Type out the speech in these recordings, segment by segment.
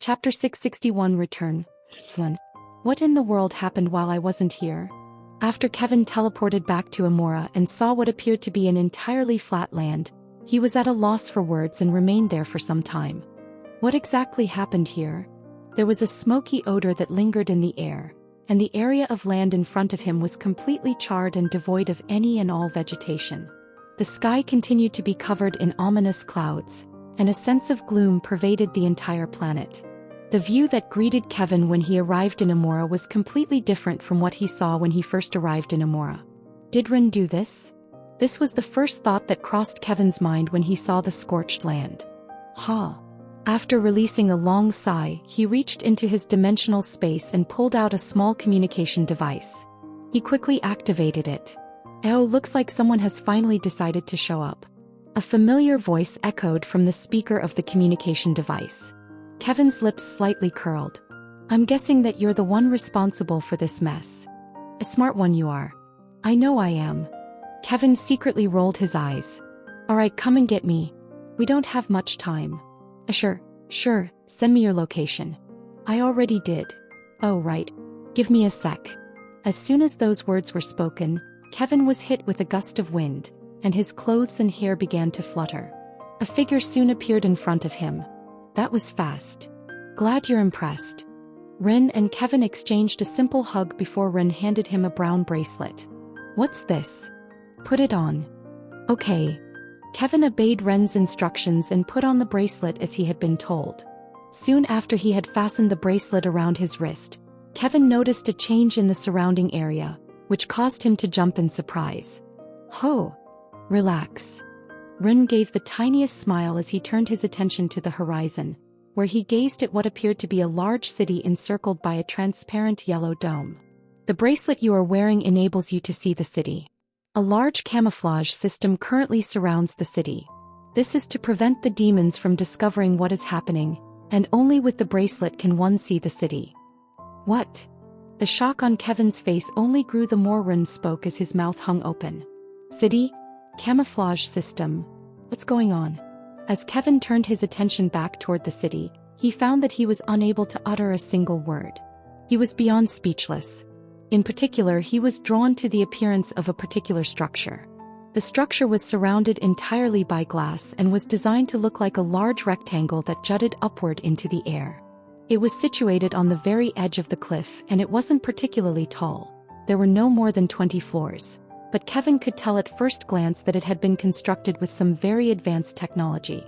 Chapter 661 Return. 1. What in the world happened while I wasn't here? After Kevin teleported back to Amora and saw what appeared to be an entirely flat land, he was at a loss for words and remained there for some time. What exactly happened here? There was a smoky odor that lingered in the air, and the area of land in front of him was completely charred and devoid of any and all vegetation. The sky continued to be covered in ominous clouds, and a sense of gloom pervaded the entire planet. The view that greeted Kevin when he arrived in Amora was completely different from what he saw when he first arrived in Amora. Did Rin do this? This was the first thought that crossed Kevin's mind when he saw the scorched land. After releasing a long sigh, he reached into his dimensional space and pulled out a small communication device. He quickly activated it. Oh, looks like someone has finally decided to show up. A familiar voice echoed from the speaker of the communication device. Kevin's lips slightly curled. I'm guessing that you're the one responsible for this mess. A smart one you are. I know I am. Kevin secretly rolled his eyes. Alright, come and get me. We don't have much time. Sure, send me your location. I already did. Oh right. Give me a sec. As soon as those words were spoken, Kevin was hit with a gust of wind, and his clothes and hair began to flutter. A figure soon appeared in front of him. That was fast. Glad you're impressed. Rin and Kevin exchanged a simple hug before Rin handed him a brown bracelet. What's this? Put it on. Okay. Kevin obeyed Ren's instructions and put on the bracelet as he had been told. Soon after he had fastened the bracelet around his wrist, Kevin noticed a change in the surrounding area, which caused him to jump in surprise. Relax. Rin gave the tiniest smile as he turned his attention to the horizon, where he gazed at what appeared to be a large city encircled by a transparent yellow dome. The bracelet you are wearing enables you to see the city. A large camouflage system currently surrounds the city. This is to prevent the demons from discovering what is happening, and only with the bracelet can one see the city. What? The shock on Kevin's face only grew the more Rin spoke as his mouth hung open. City? Camouflage system. What's going on? As Kevin turned his attention back toward the city, he found that he was unable to utter a single word. He was beyond speechless. In particular, he was drawn to the appearance of a particular structure. The structure was surrounded entirely by glass and was designed to look like a large rectangle that jutted upward into the air. It was situated on the very edge of the cliff, and it wasn't particularly tall. There were no more than 20 floors. But Kevin could tell at first glance that it had been constructed with some very advanced technology,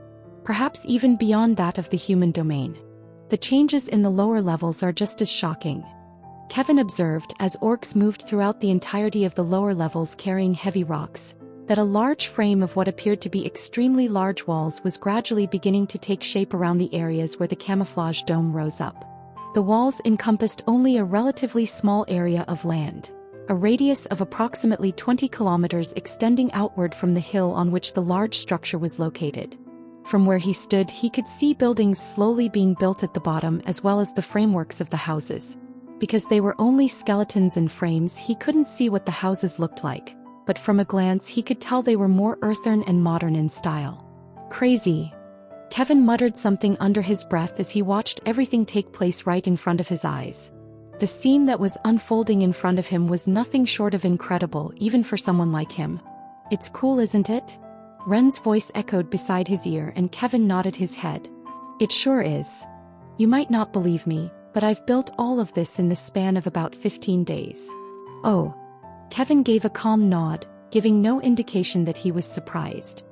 perhaps even beyond that of the human domain. The changes in the lower levels are just as shocking. Kevin observed, as orcs moved throughout the entirety of the lower levels carrying heavy rocks, that a large frame of what appeared to be extremely large walls was gradually beginning to take shape around the areas where the camouflage dome rose up. The walls encompassed only a relatively small area of land, a radius of approximately 20 kilometers extending outward from the hill on which the large structure was located. From where he stood, he could see buildings slowly being built at the bottom as well as the frameworks of the houses. Because they were only skeletons and frames, he couldn't see what the houses looked like, but from a glance he could tell they were more earthen and modern in style. Crazy. Kevin muttered something under his breath as he watched everything take place right in front of his eyes. The scene that was unfolding in front of him was nothing short of incredible, even for someone like him. It's cool, isn't it? Ren's voice echoed beside his ear and Kevin nodded his head. It sure is. You might not believe me, but I've built all of this in the span of about 15 days. Oh. Kevin gave a calm nod, giving no indication that he was surprised.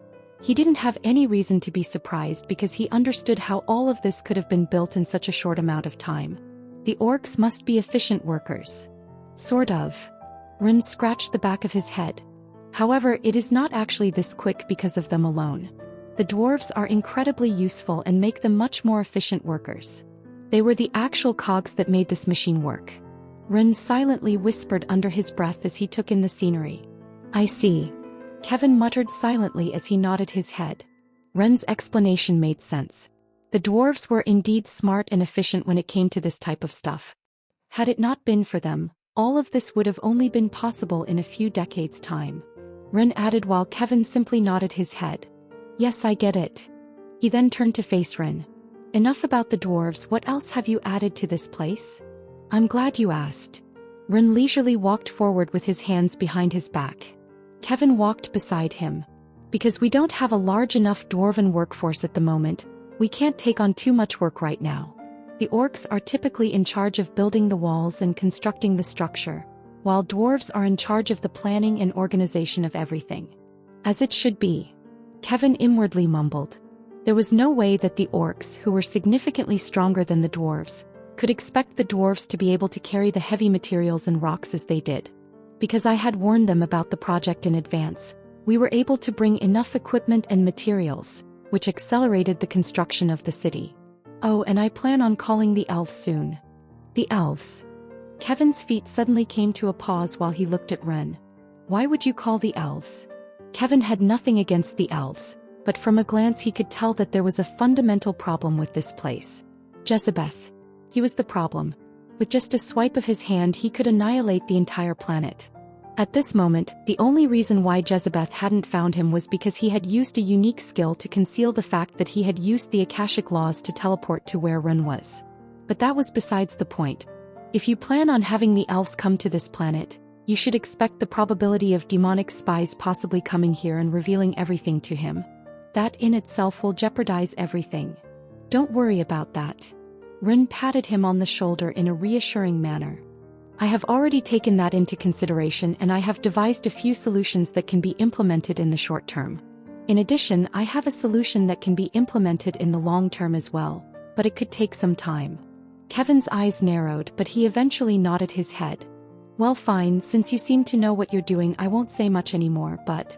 He didn't have any reason to be surprised because he understood how all of this could have been built in such a short amount of time. The orcs must be efficient workers. Sort of. Rin scratched the back of his head. However, it is not actually this quick because of them alone. The dwarves are incredibly useful and make them much more efficient workers. They were the actual cogs that made this machine work. Rin silently whispered under his breath as he took in the scenery. I see. Kevin muttered silently as he nodded his head. Ren's explanation made sense. The dwarves were indeed smart and efficient when it came to this type of stuff. Had it not been for them, all of this would have only been possible in a few decades' time. Rin added while Kevin simply nodded his head. Yes, I get it. He then turned to face Rin. Enough about the dwarves, what else have you added to this place? I'm glad you asked. Ren leisurely walked forward with his hands behind his back. Kevin walked beside him. Because we don't have a large enough dwarven workforce at the moment, we can't take on too much work right now. The orcs are typically in charge of building the walls and constructing the structure, while dwarves are in charge of the planning and organization of everything. As it should be. Kevin inwardly mumbled. There was no way that the orcs, who were significantly stronger than the dwarves, could expect the dwarves to be able to carry the heavy materials and rocks as they did. Because I had warned them about the project in advance, we were able to bring enough equipment and materials, which accelerated the construction of the city. Oh, and I plan on calling the elves soon. The elves. Kevin's feet suddenly came to a pause while he looked at Ren. Why would you call the elves? Kevin had nothing against the elves, but from a glance he could tell that there was a fundamental problem with this place. Jezebeth. He was the problem. With just a swipe of his hand he could annihilate the entire planet. At this moment, the only reason why Jezebeth hadn't found him was because he had used a unique skill to conceal the fact that he had used the Akashic laws to teleport to where Ren was. But that was besides the point. If you plan on having the elves come to this planet, you should expect the probability of demonic spies possibly coming here and revealing everything to him. That in itself will jeopardize everything. Don't worry about that. Ren patted him on the shoulder in a reassuring manner. I have already taken that into consideration and I have devised a few solutions that can be implemented in the short term. In addition, I have a solution that can be implemented in the long term as well, but it could take some time. Kevin's eyes narrowed, but he eventually nodded his head. Well, fine, since you seem to know what you're doing, I won't say much anymore, but...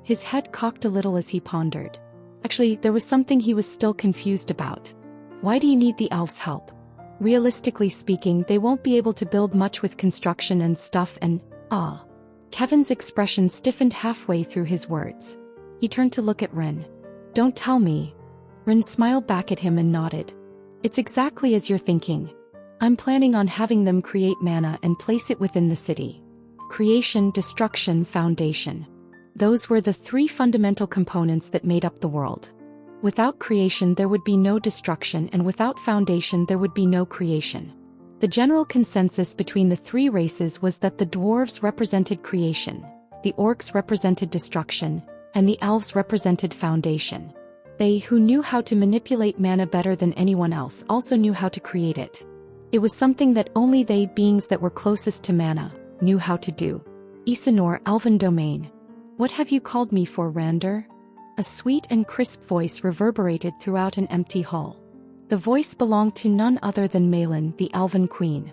His head cocked a little as he pondered. Actually, there was something he was still confused about. Why do you need the elves' help? Realistically speaking, they won't be able to build much with construction and stuff and... Kevin's expression stiffened halfway through his words. He turned to look at Ren. Don't tell me. Ren smiled back at him and nodded. It's exactly as you're thinking. I'm planning on having them create mana and place it within the city. Creation, destruction, foundation. Those were the three fundamental components that made up the world. Without creation there would be no destruction, and without foundation there would be no creation. The general consensus between the three races was that the dwarves represented creation, the orcs represented destruction, and the elves represented foundation. They, who knew how to manipulate mana better than anyone else, also knew how to create it. It was something that only they, beings that were closest to mana, knew how to do. Isanor, Elven Domain. What have you called me for, Rander? A sweet and crisp voice reverberated throughout an empty hall. The voice belonged to none other than Malin, the Elven Queen.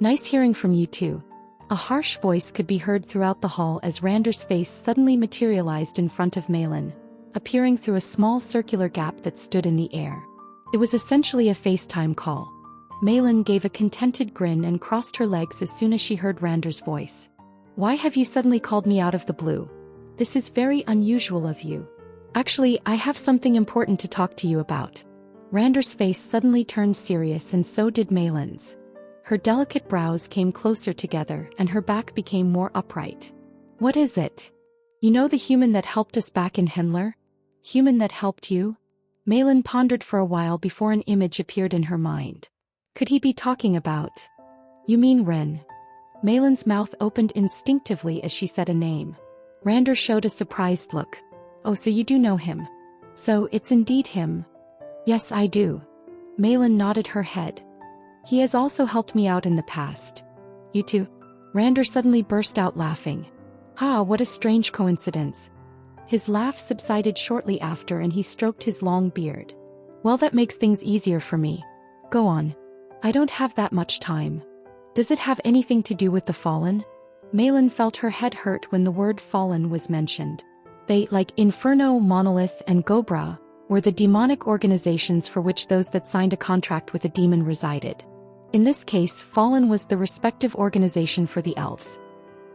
Nice hearing from you too. A harsh voice could be heard throughout the hall as Rander's face suddenly materialized in front of Malin, appearing through a small circular gap that stood in the air. It was essentially a FaceTime call. Malin gave a contented grin and crossed her legs as soon as she heard Rander's voice. Why have you suddenly called me out of the blue? This is very unusual of you. Actually, I have something important to talk to you about. Rander's face suddenly turned serious, and so did Malin's. Her delicate brows came closer together and her back became more upright. What is it? You know the human that helped us back in Henler? Human that helped you? Malin pondered for a while before an image appeared in her mind. Could he be talking about? You mean Ren? Malin's mouth opened instinctively as she said a name. Rander showed a surprised look. Oh, so you do know him. So, it's indeed him. Yes, I do. Malin nodded her head. He has also helped me out in the past. You too? Rander suddenly burst out laughing. Ah, what a strange coincidence. His laugh subsided shortly after and he stroked his long beard. Well, that makes things easier for me. Go on. I don't have that much time. Does it have anything to do with the Fallen? Malin felt her head hurt when the word Fallen was mentioned. They, like Inferno, Monolith, and Gobra, were the demonic organizations for which those that signed a contract with a demon resided. In this case, Fallen was the respective organization for the elves.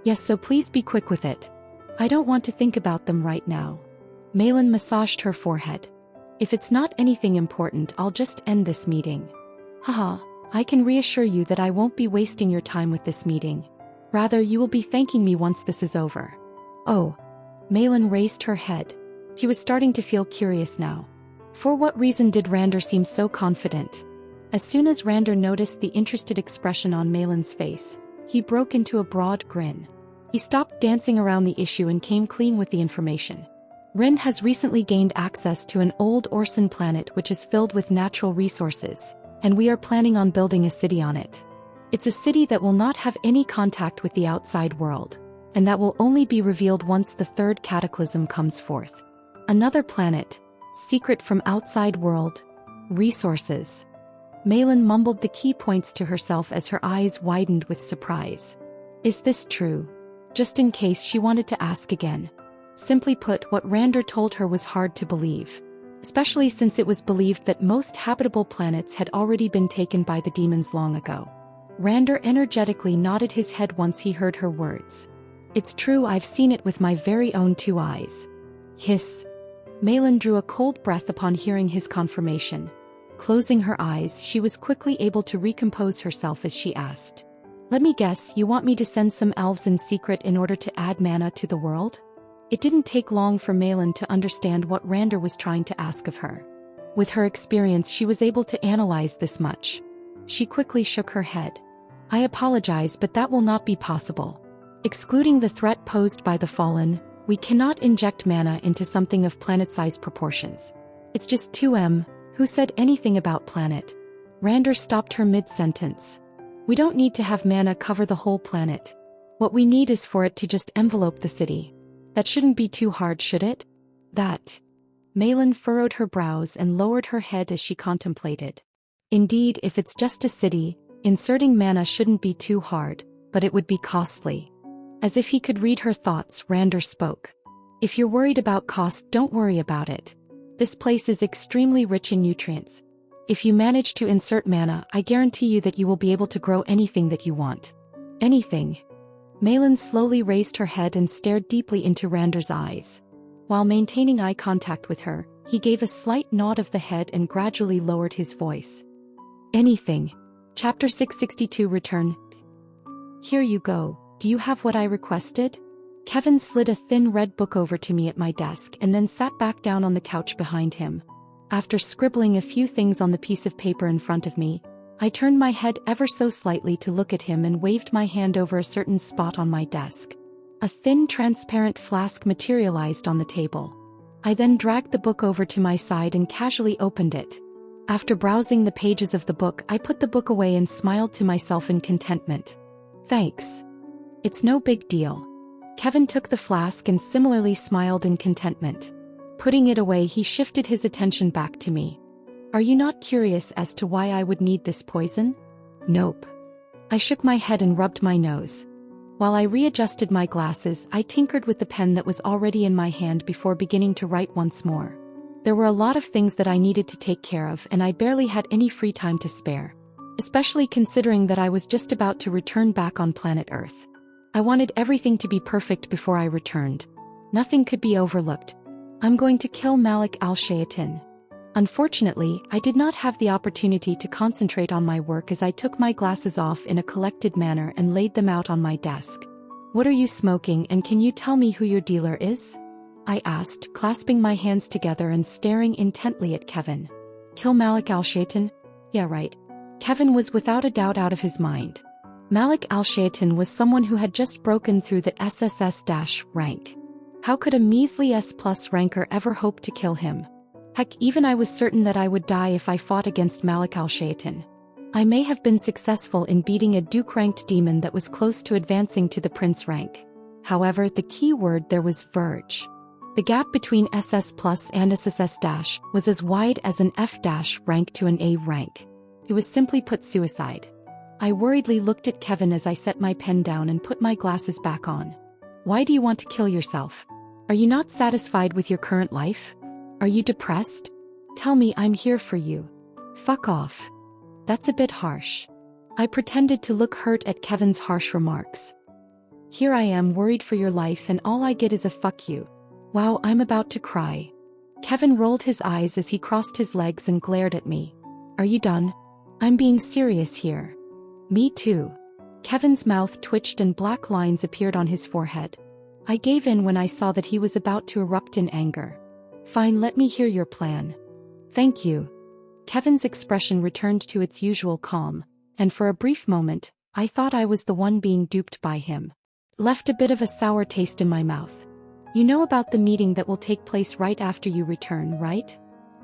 Yes, so please be quick with it. I don't want to think about them right now. Malin massaged her forehead. If it's not anything important, I'll just end this meeting. Haha, I can reassure you that I won't be wasting your time with this meeting. Rather, you will be thanking me once this is over. Oh. Malin raised her head. She was starting to feel curious now. For what reason did Rander seem so confident? As soon as Rander noticed the interested expression on Malin's face, he broke into a broad grin. He stopped dancing around the issue and came clean with the information. Rin has recently gained access to an old Orson planet which is filled with natural resources, and we are planning on building a city on it. It's a city that will not have any contact with the outside world, and that will only be revealed once the third cataclysm comes forth. Another planet, secret from outside world, resources. Malin mumbled the key points to herself as her eyes widened with surprise. Is this true? Just in case she wanted to ask again. Simply put, what Rander told her was hard to believe, especially since it was believed that most habitable planets had already been taken by the demons long ago. Rander energetically nodded his head once he heard her words. It's true, I've seen it with my very own 2 eyes. Hiss. Malin drew a cold breath upon hearing his confirmation. Closing her eyes, she was quickly able to recompose herself as she asked. Let me guess, you want me to send some elves in secret in order to add mana to the world? It didn't take long for Malin to understand what Rander was trying to ask of her. With her experience, she was able to analyze this much. She quickly shook her head. I apologize, but that will not be possible. Excluding the threat posed by the Fallen, we cannot inject mana into something of planet-sized proportions. It's just 2M. Who said anything about planet? Rander stopped her mid-sentence. We don't need to have mana cover the whole planet. What we need is for it to just envelope the city. That shouldn't be too hard, should it? That. Malin furrowed her brows and lowered her head as she contemplated. Indeed, if it's just a city, inserting mana shouldn't be too hard, but it would be costly. As if he could read her thoughts, Rander spoke. If you're worried about cost, don't worry about it. This place is extremely rich in nutrients. If you manage to insert mana, I guarantee you that you will be able to grow anything that you want. Anything. Malin slowly raised her head and stared deeply into Rander's eyes. While maintaining eye contact with her, he gave a slight nod of the head and gradually lowered his voice. Anything. Chapter 662 Return. Here you go. Do you have what I requested? Kevin slid a thin red book over to me at my desk and then sat back down on the couch behind him. After scribbling a few things on the piece of paper in front of me, I turned my head ever so slightly to look at him and waved my hand over a certain spot on my desk. A thin transparent flask materialized on the table. I then dragged the book over to my side and casually opened it. After browsing the pages of the book, I put the book away and smiled to myself in contentment. Thanks. It's no big deal. Kevin took the flask and similarly smiled in contentment. Putting it away, he shifted his attention back to me. Are you not curious as to why I would need this poison? Nope. I shook my head and rubbed my nose. While I readjusted my glasses, I tinkered with the pen that was already in my hand before beginning to write once more. There were a lot of things that I needed to take care of, and I barely had any free time to spare. Especially considering that I was just about to return back on planet Earth. I wanted everything to be perfect before I returned. Nothing could be overlooked. I'm going to kill Malik al-Shayatin. Unfortunately, I did not have the opportunity to concentrate on my work as I took my glasses off in a collected manner and laid them out on my desk. What are you smoking, and can you tell me who your dealer is? I asked, clasping my hands together and staring intently at Kevin. Kill Malik al-Shayatin? Yeah, right. Kevin was without a doubt out of his mind. Malik al-Shayatin was someone who had just broken through the SSS- rank. How could a measly S+ ranker ever hope to kill him? Heck, even I was certain that I would die if I fought against Malik al-Shayatin. I may have been successful in beating a Duke-ranked demon that was close to advancing to the Prince rank. However, the key word there was verge. The gap between SS+ and SSS- was as wide as an F- rank to an A rank. It was simply put suicide. I worriedly looked at Kevin as I set my pen down and put my glasses back on. Why do you want to kill yourself? Are you not satisfied with your current life? Are you depressed? Tell me, I'm here for you. Fuck off. That's a bit harsh. I pretended to look hurt at Kevin's harsh remarks. Here I am worried for your life and all I get is a fuck you. Wow, I'm about to cry. Kevin rolled his eyes as he crossed his legs and glared at me. Are you done? I'm being serious here. Me too. Kevin's mouth twitched and black lines appeared on his forehead. I gave in when I saw that he was about to erupt in anger. Fine, let me hear your plan. Thank you. Kevin's expression returned to its usual calm, and for a brief moment, I thought I was the one being duped by him. Left a bit of a sour taste in my mouth. You know about the meeting that will take place right after you return, right?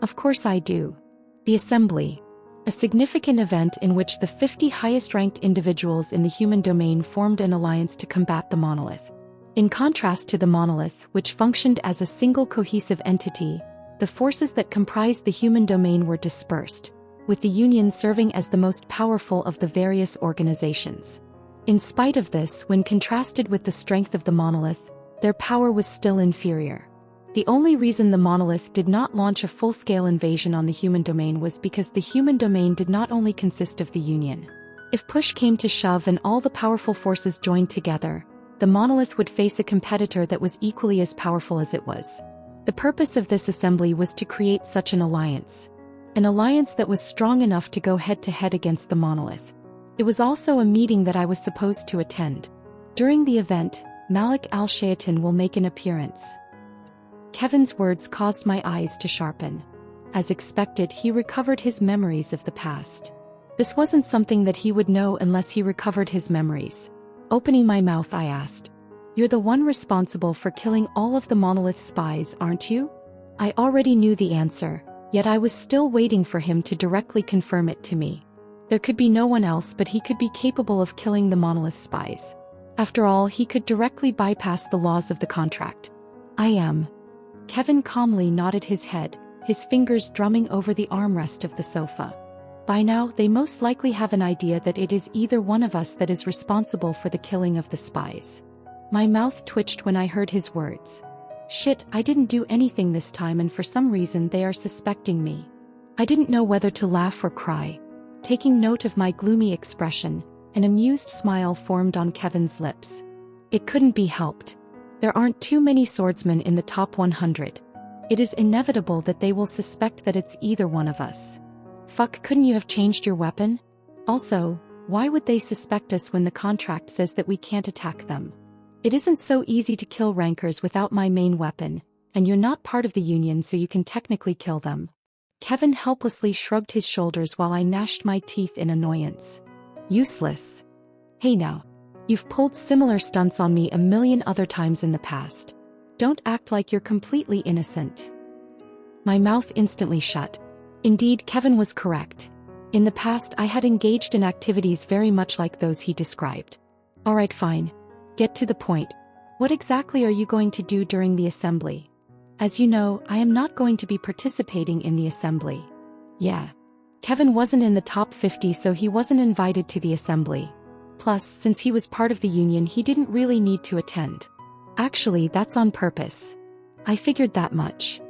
Of course I do. The Assembly. A significant event in which the 50 highest-ranked individuals in the human domain formed an alliance to combat the monolith. In contrast to the monolith, which functioned as a single cohesive entity, the forces that comprised the human domain were dispersed, with the Union serving as the most powerful of the various organizations. In spite of this, when contrasted with the strength of the monolith, their power was still inferior. The only reason the monolith did not launch a full-scale invasion on the human domain was because the human domain did not only consist of the Union. If push came to shove and all the powerful forces joined together, the monolith would face a competitor that was equally as powerful as it was. The purpose of this assembly was to create such an alliance that was strong enough to go head-to-head against the monolith. It was also a meeting that I was supposed to attend. During the event, Malik al-Shayatin will make an appearance. Kevin's words caused my eyes to sharpen. As expected, he recovered his memories of the past. This wasn't something that he would know unless he recovered his memories. Opening my mouth, I asked, "You're the one responsible for killing all of the monolith spies, aren't you?" I already knew the answer, yet I was still waiting for him to directly confirm it to me. There could be no one else, but he could be capable of killing the monolith spies. After all, he could directly bypass the laws of the contract. I am. Kevin calmly nodded his head, his fingers drumming over the armrest of the sofa. By now, they most likely have an idea that it is either one of us that is responsible for the killing of the spies. My mouth twitched when I heard his words. Shit, I didn't do anything this time, and for some reason they are suspecting me. I didn't know whether to laugh or cry. Taking note of my gloomy expression, an amused smile formed on Kevin's lips. It couldn't be helped. There aren't too many swordsmen in the top 100. It is inevitable that they will suspect that it's either one of us. Fuck, couldn't you have changed your weapon? Also, why would they suspect us when the contract says that we can't attack them? It isn't so easy to kill rankers without my main weapon, and you're not part of the Union, so you can technically kill them. Kevin helplessly shrugged his shoulders while I gnashed my teeth in annoyance. Useless. Hey now. You've pulled similar stunts on me a million other times in the past. Don't act like you're completely innocent. My mouth instantly shut. Indeed, Kevin was correct. In the past, I had engaged in activities very much like those he described. Alright, fine. Get to the point. What exactly are you going to do during the assembly? As you know, I am not going to be participating in the assembly. Yeah. Kevin wasn't in the top 50, so he wasn't invited to the assembly. Plus, since he was part of the Union, he didn't really need to attend. Actually, that's on purpose. I figured that much.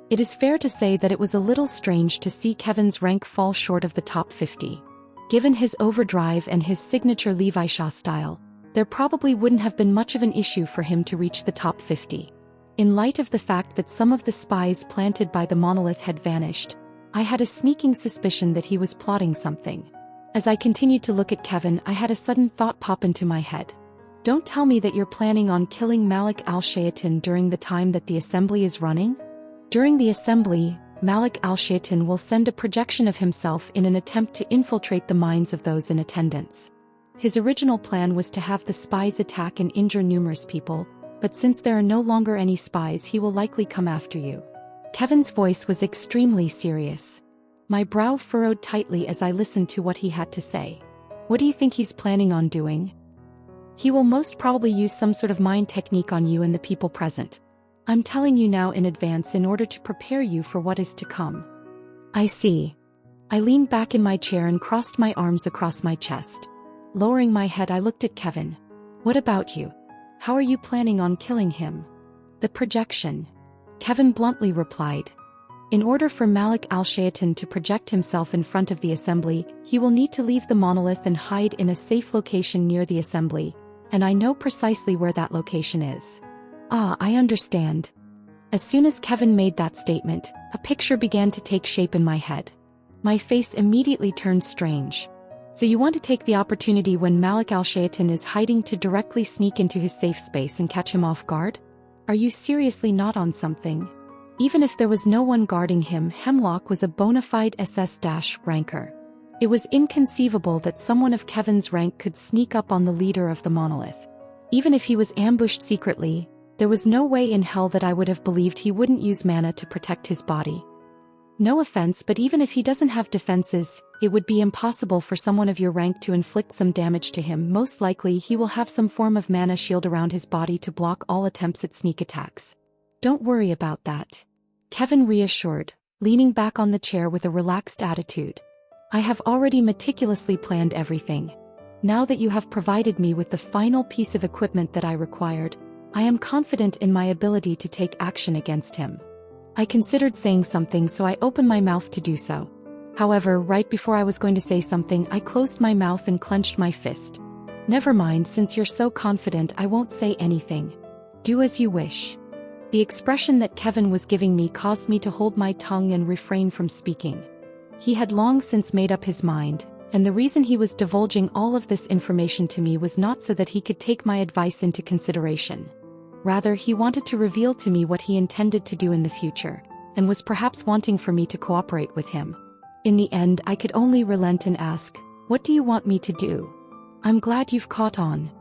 It is fair to say that it was a little strange to see Kevin's rank fall short of the top 50. Given his overdrive and his signature Levi Shaw style, there probably wouldn't have been much of an issue for him to reach the top 50. In light of the fact that some of the spies planted by the monolith had vanished, I had a sneaking suspicion that he was plotting something. As I continued to look at Kevin, I had a sudden thought pop into my head. Don't tell me that you're planning on killing Malik al-Shayatin during the time that the assembly is running? During the assembly, Malik al-Shayatin will send a projection of himself in an attempt to infiltrate the minds of those in attendance. His original plan was to have the spies attack and injure numerous people, but since there are no longer any spies, he will likely come after you. Kevin's voice was extremely serious. My brow furrowed tightly as I listened to what he had to say. What do you think he's planning on doing? He will most probably use some sort of mind technique on you and the people present. I'm telling you now in advance in order to prepare you for what is to come. I see. I leaned back in my chair and crossed my arms across my chest. Lowering my head, I looked at Kevin. What about you? How are you planning on killing him? The projection. Kevin bluntly replied. In order for Malik al-Shayatin to project himself in front of the assembly, he will need to leave the monolith and hide in a safe location near the assembly, and I know precisely where that location is. Ah, I understand. As soon as Kevin made that statement, a picture began to take shape in my head. My face immediately turned strange. So you want to take the opportunity when Malik al-Shayatin is hiding to directly sneak into his safe space and catch him off guard? Are you seriously not on something? Even if there was no one guarding him, Hemlock was a bona fide SS-ranker. It was inconceivable that someone of Kevin's rank could sneak up on the leader of the monolith. Even if he was ambushed secretly, there was no way in hell that I would have believed he wouldn't use mana to protect his body. No offense, but even if he doesn't have defenses, it would be impossible for someone of your rank to inflict some damage to him. Most likely he will have some form of mana shield around his body to block all attempts at sneak attacks. Don't worry about that, Kevin reassured, leaning back on the chair with a relaxed attitude. I have already meticulously planned everything. Now that you have provided me with the final piece of equipment that I required, I am confident in my ability to take action against him. I considered saying something, so I opened my mouth to do so. However, right before I was going to say something, I closed my mouth and clenched my fist. Never mind, since you're so confident, I won't say anything. Do as you wish. The expression that Kevin was giving me caused me to hold my tongue and refrain from speaking. He had long since made up his mind, and the reason he was divulging all of this information to me was not so that he could take my advice into consideration. Rather, he wanted to reveal to me what he intended to do in the future, and was perhaps wanting for me to cooperate with him. In the end, I could only relent and ask, "What do you want me to do?" "I'm glad you've caught on."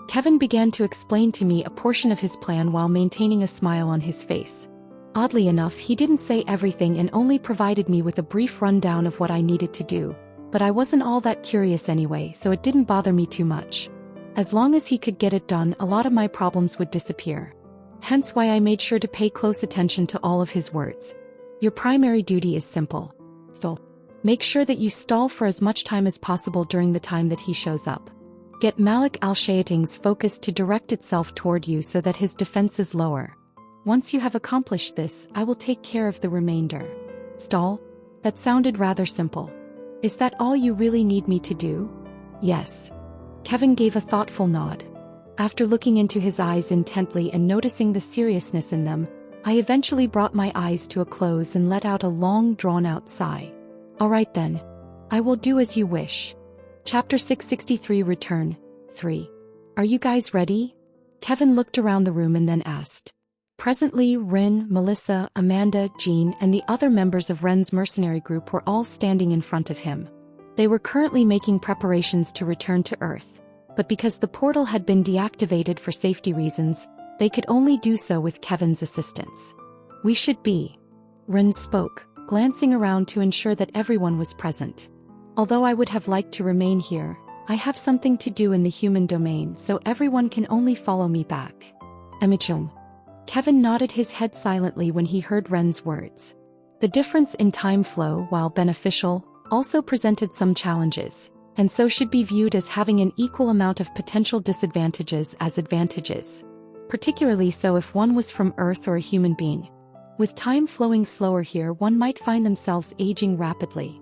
Kevin began to explain to me a portion of his plan while maintaining a smile on his face. Oddly enough, he didn't say everything and only provided me with a brief rundown of what I needed to do, but I wasn't all that curious anyway, so it didn't bother me too much. As long as he could get it done, a lot of my problems would disappear. Hence why I made sure to pay close attention to all of his words. Your primary duty is simple. So, make sure that you stall for as much time as possible during the time that he shows up. Get Malik al-Shayating's focus to direct itself toward you so that his defenses lower. Once you have accomplished this, I will take care of the remainder. Stall? That sounded rather simple. Is that all you really need me to do? Yes. Kevin gave a thoughtful nod. After looking into his eyes intently and noticing the seriousness in them, I eventually brought my eyes to a close and let out a long, drawn-out sigh. All right then. I will do as you wish. Chapter 663 Return 3. Are you guys ready? Kevin looked around the room and then asked. Presently, Rin, Melissa, Amanda, Jean, and the other members of Ren's mercenary group were all standing in front of him. They were currently making preparations to return to Earth, but because the portal had been deactivated for safety reasons, they could only do so with Kevin's assistance. We should be. Rin spoke, glancing around to ensure that everyone was present. Although I would have liked to remain here, I have something to do in the human domain, so everyone can only follow me back. Emichum. Kevin nodded his head silently when he heard Ren's words. The difference in time flow, while beneficial, also presented some challenges, and so should be viewed as having an equal amount of potential disadvantages as advantages. Particularly so if one was from Earth or a human being. With time flowing slower here, one might find themselves aging rapidly.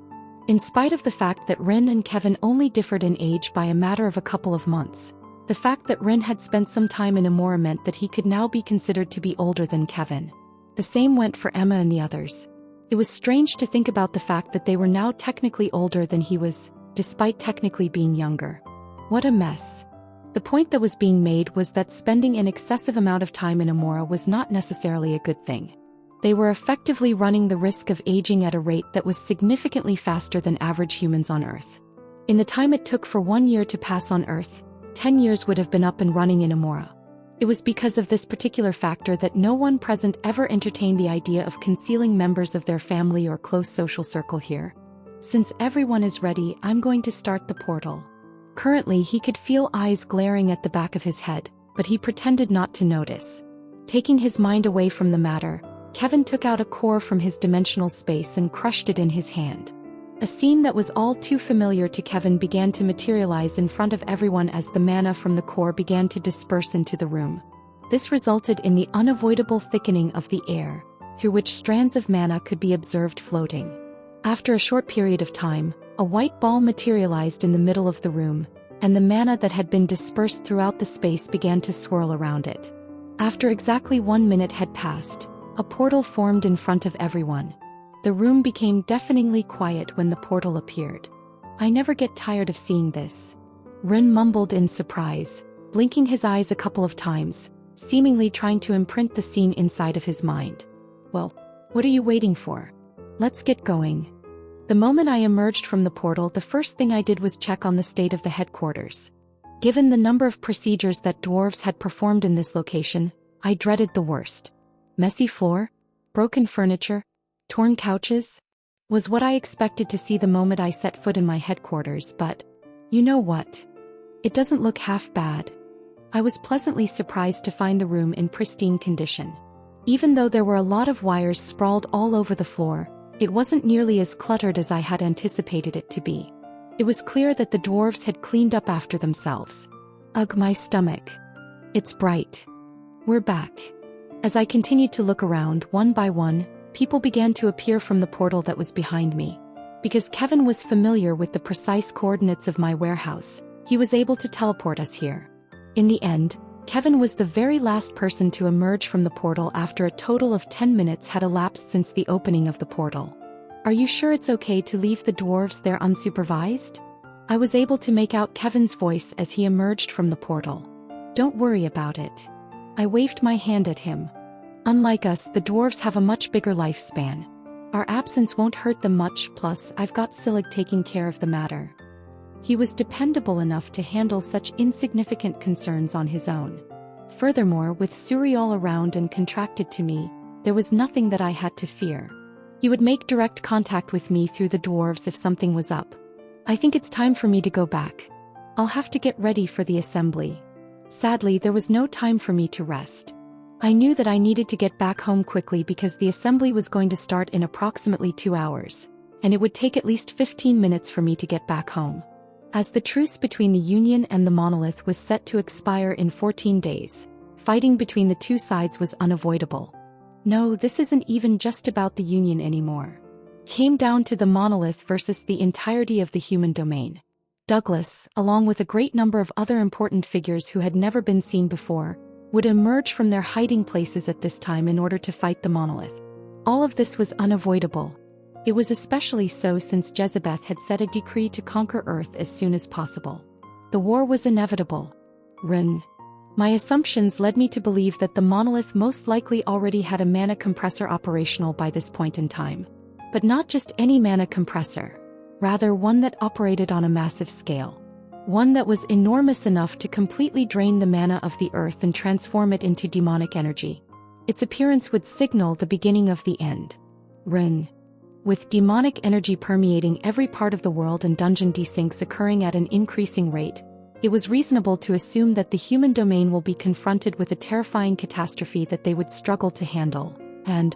In spite of the fact that Rin and Kevin only differed in age by a matter of a couple of months, the fact that Rin had spent some time in Amora meant that he could now be considered to be older than Kevin. The same went for Emma and the others. It was strange to think about the fact that they were now technically older than he was, despite technically being younger. What a mess. The point that was being made was that spending an excessive amount of time in Amora was not necessarily a good thing. They were effectively running the risk of aging at a rate that was significantly faster than average humans on Earth. In the time it took for 1 year to pass on Earth, 10 years would have been up and running in Amora. It was because of this particular factor that no one present ever entertained the idea of concealing members of their family or close social circle here. Since everyone is ready, I'm going to start the portal. Currently, he could feel eyes glaring at the back of his head, but he pretended not to notice. Taking his mind away from the matter, Kevin took out a core from his dimensional space and crushed it in his hand. A scene that was all too familiar to Kevin began to materialize in front of everyone as the mana from the core began to disperse into the room. This resulted in the unavoidable thickening of the air, through which strands of mana could be observed floating. After a short period of time, a white ball materialized in the middle of the room, and the mana that had been dispersed throughout the space began to swirl around it. After exactly 1 minute had passed, a portal formed in front of everyone. The room became deafeningly quiet when the portal appeared. I never get tired of seeing this. Rin mumbled in surprise, blinking his eyes a couple of times, seemingly trying to imprint the scene inside of his mind. Well, What are you waiting for? Let's get going. The moment I emerged from the portal, the first thing I did was check on the state of the headquarters. Given the number of procedures that dwarves had performed in this location, I dreaded the worst. Messy floor? Broken furniture? Torn couches? Was what I expected to see the moment I set foot in my headquarters, but you know what? It doesn't look half bad. I was pleasantly surprised to find the room in pristine condition. Even though there were a lot of wires sprawled all over the floor, it wasn't nearly as cluttered as I had anticipated it to be. It was clear that the dwarves had cleaned up after themselves. Ugh, my stomach. It's bright. We're back. As I continued to look around, one by one, people began to appear from the portal that was behind me. Because Kevin was familiar with the precise coordinates of my warehouse, he was able to teleport us here. In the end, Kevin was the very last person to emerge from the portal after a total of 10 minutes had elapsed since the opening of the portal. Are you sure it's okay to leave the dwarves there unsupervised? I was able to make out Kevin's voice as he emerged from the portal. Don't worry about it. I waved my hand at him. Unlike us, the dwarves have a much bigger lifespan. Our absence won't hurt them much, plus I've got Silig taking care of the matter. He was dependable enough to handle such insignificant concerns on his own. Furthermore, with Suri all around and contracted to me, there was nothing that I had to fear. He would make direct contact with me through the dwarves if something was up. I think it's time for me to go back. I'll have to get ready for the assembly. Sadly, there was no time for me to rest. I knew that I needed to get back home quickly because the assembly was going to start in approximately 2 hours, and it would take at least 15 minutes for me to get back home. As the truce between the Union and the Monolith was set to expire in 14 days, fighting between the two sides was unavoidable. No, this isn't even just about the Union anymore. Came down to the Monolith versus the entirety of the human domain. Douglas, along with a great number of other important figures who had never been seen before, would emerge from their hiding places at this time in order to fight the Monolith. All of this was unavoidable. It was especially so since Jezebeth had set a decree to conquer Earth as soon as possible. The war was inevitable. My assumptions led me to believe that the Monolith most likely already had a mana compressor operational by this point in time. But not just any mana compressor. Rather, one that operated on a massive scale. One that was enormous enough to completely drain the mana of the Earth and transform it into demonic energy. Its appearance would signal the beginning of the end. With demonic energy permeating every part of the world and dungeon desyncs occurring at an increasing rate, it was reasonable to assume that the human domain will be confronted with a terrifying catastrophe that they would struggle to handle. And,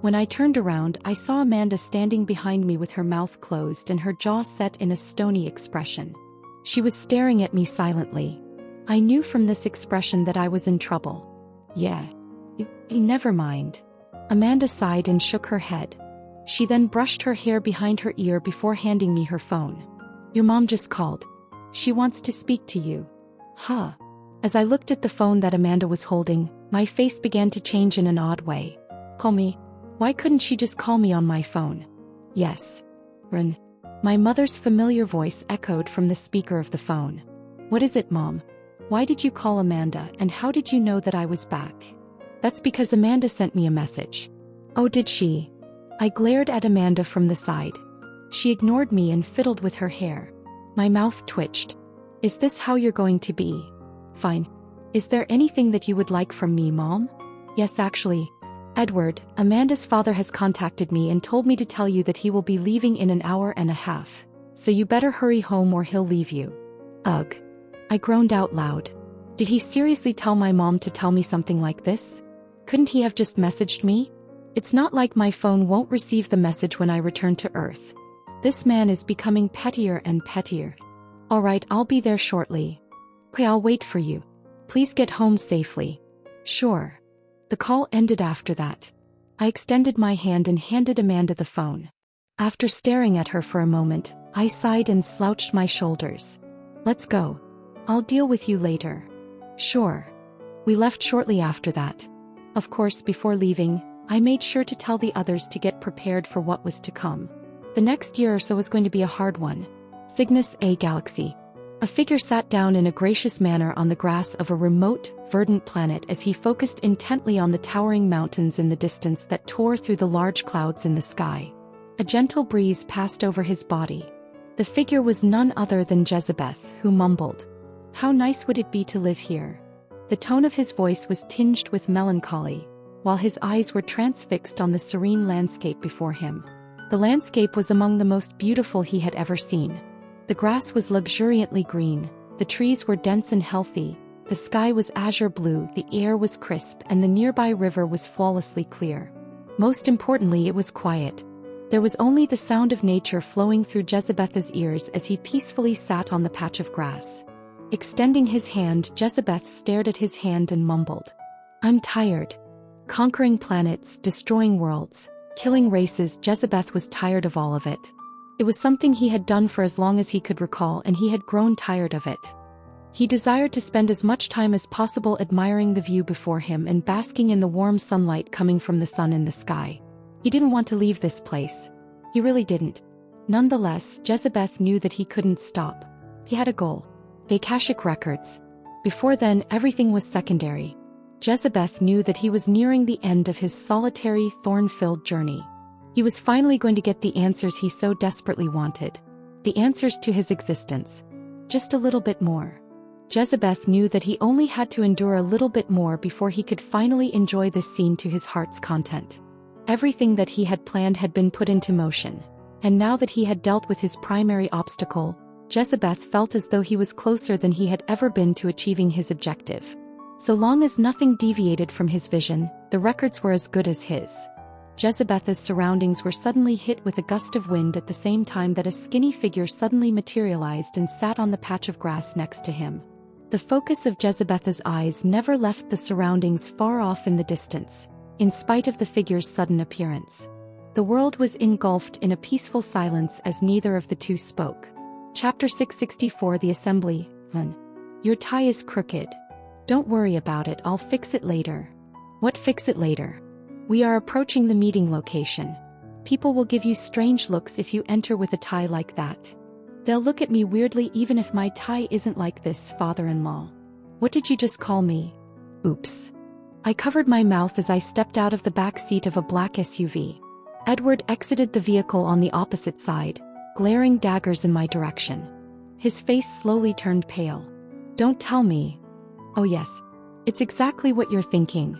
when I turned around, I saw Amanda standing behind me with her mouth closed and her jaw set in a stony expression. She was staring at me silently. I knew from this expression that I was in trouble. Never mind. Amanda sighed and shook her head. She then brushed her hair behind her ear before handing me her phone. Your mom just called. She wants to speak to you. Huh. As I looked at the phone that Amanda was holding, my face began to change in an odd way. Call me? Why couldn't she just call me on my phone? Yes. My mother's familiar voice echoed from the speaker of the phone. What is it, Mom? Why did you call Amanda, and how did you know that I was back? That's because Amanda sent me a message. Oh, did she? I glared at Amanda from the side. She ignored me and fiddled with her hair. My mouth twitched. Is this how you're going to be? Fine. Is there anything that you would like from me, Mom? Yes, actually. Edward, Amanda's father has contacted me and told me to tell you that he will be leaving in an hour and a half. So you better hurry home or he'll leave you. Ugh. I groaned out loud. Did he seriously tell my mom to tell me something like this? Couldn't he have just messaged me? It's not like my phone won't receive the message when I return to Earth. This man is becoming pettier and pettier. Alright, I'll be there shortly. Okay, I'll wait for you. Please get home safely. Sure. The call ended after that. I extended my hand and handed Amanda the phone. After staring at her for a moment, I sighed and slouched my shoulders. Let's go. I'll deal with you later. Sure. We left shortly after that. Of course, before leaving, I made sure to tell the others to get prepared for what was to come. The next year or so was going to be a hard one. Cygnus A Galaxy. A figure sat down in a gracious manner on the grass of a remote, verdant planet as he focused intently on the towering mountains in the distance that tore through the large clouds in the sky. A gentle breeze passed over his body. The figure was none other than Jezebeth, who mumbled, "How nice would it be to live here?" The tone of his voice was tinged with melancholy, while his eyes were transfixed on the serene landscape before him. The landscape was among the most beautiful he had ever seen. The grass was luxuriantly green, the trees were dense and healthy, the sky was azure blue, the air was crisp, and the nearby river was flawlessly clear. Most importantly, it was quiet. There was only the sound of nature flowing through Jezebeth's ears as he peacefully sat on the patch of grass. Extending his hand, Jezebeth stared at his hand and mumbled, "I'm tired. Conquering planets, destroying worlds, killing races." Jezebeth was tired of all of it. It was something he had done for as long as he could recall, and he had grown tired of it. He desired to spend as much time as possible admiring the view before him and basking in the warm sunlight coming from the sun in the sky. He didn't want to leave this place. He really didn't. Nonetheless, Jezebeth knew that he couldn't stop. He had a goal. The Akashic records. Before then, everything was secondary. Jezebeth knew that he was nearing the end of his solitary, thorn-filled journey. He was finally going to get the answers he so desperately wanted. The answers to his existence. Just a little bit more. Jezebeth knew that he only had to endure a little bit more before he could finally enjoy this scene to his heart's content. Everything that he had planned had been put into motion. And now that he had dealt with his primary obstacle, Jezebeth felt as though he was closer than he had ever been to achieving his objective. So long as nothing deviated from his vision, the records were as good as his. Jezebeth's surroundings were suddenly hit with a gust of wind at the same time that a skinny figure suddenly materialized and sat on the patch of grass next to him. The focus of Jezebeth's eyes never left the surroundings far off in the distance, in spite of the figure's sudden appearance. The world was engulfed in a peaceful silence as neither of the two spoke. Chapter 664 The Assembly 1. Your tie is crooked. Don't worry about it, I'll fix it later. What fix it later? We are approaching the meeting location. People will give you strange looks if you enter with a tie like that. They'll look at me weirdly even if my tie isn't like this, father-in-law. What did you just call me? Oops. I covered my mouth as I stepped out of the back seat of a black SUV. Edward exited the vehicle on the opposite side, glaring daggers in my direction. His face slowly turned pale. Don't tell me. Oh yes. It's exactly what you're thinking.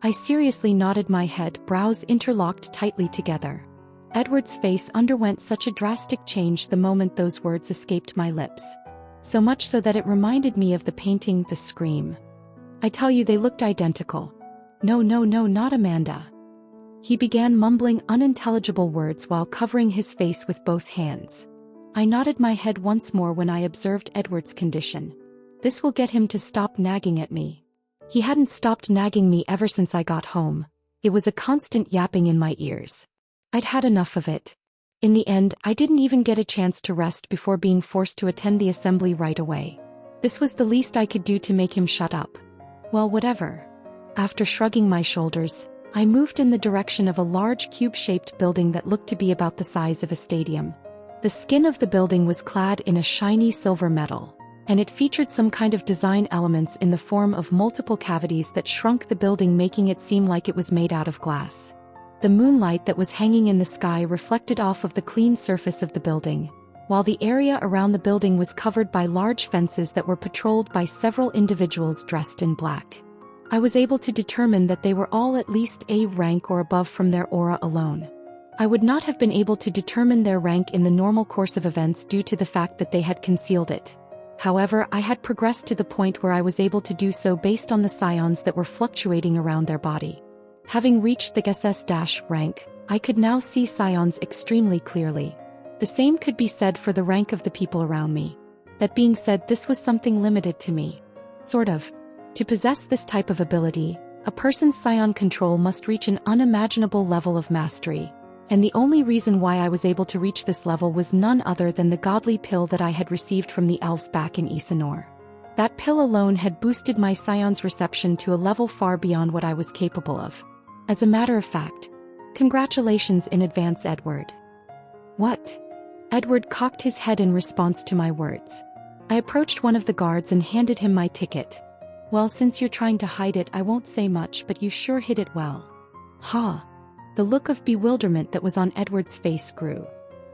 I seriously nodded my head, brows interlocked tightly together. Edward's face underwent such a drastic change the moment those words escaped my lips. So much so that it reminded me of the painting The Scream. I tell you, they looked identical. No, not Amanda. He began mumbling unintelligible words while covering his face with both hands. I nodded my head once more when I observed Edward's condition. This will get him to stop nagging at me. He hadn't stopped nagging me ever since I got home. It was a constant yapping in my ears. I'd had enough of it. In the end, I didn't even get a chance to rest before being forced to attend the assembly right away. This was the least I could do to make him shut up. Well, whatever. After shrugging my shoulders, I moved in the direction of a large cube-shaped building that looked to be about the size of a stadium. The skin of the building was clad in a shiny silver metal, and it featured some kind of design elements in the form of multiple cavities that shrunk the building, making it seem like it was made out of glass. The moonlight that was hanging in the sky reflected off of the clean surface of the building, while the area around the building was covered by large fences that were patrolled by several individuals dressed in black. I was able to determine that they were all at least A rank or above from their aura alone. I would not have been able to determine their rank in the normal course of events due to the fact that they had concealed it. However, I had progressed to the point where I was able to do so based on the psions that were fluctuating around their body. Having reached the SS- rank, I could now see psions extremely clearly. The same could be said for the rank of the people around me. That being said, this was something limited to me. Sort of. To possess this type of ability, a person's psion control must reach an unimaginable level of mastery. And the only reason why I was able to reach this level was none other than the godly pill that I had received from the elves back in Isanor. That pill alone had boosted my psion's reception to a level far beyond what I was capable of. As a matter of fact, congratulations in advance, Edward. What? Edward cocked his head in response to my words. I approached one of the guards and handed him my ticket. Well, since you're trying to hide it, I won't say much, but you sure hid it well. Ha! The look of bewilderment that was on Edward's face grew.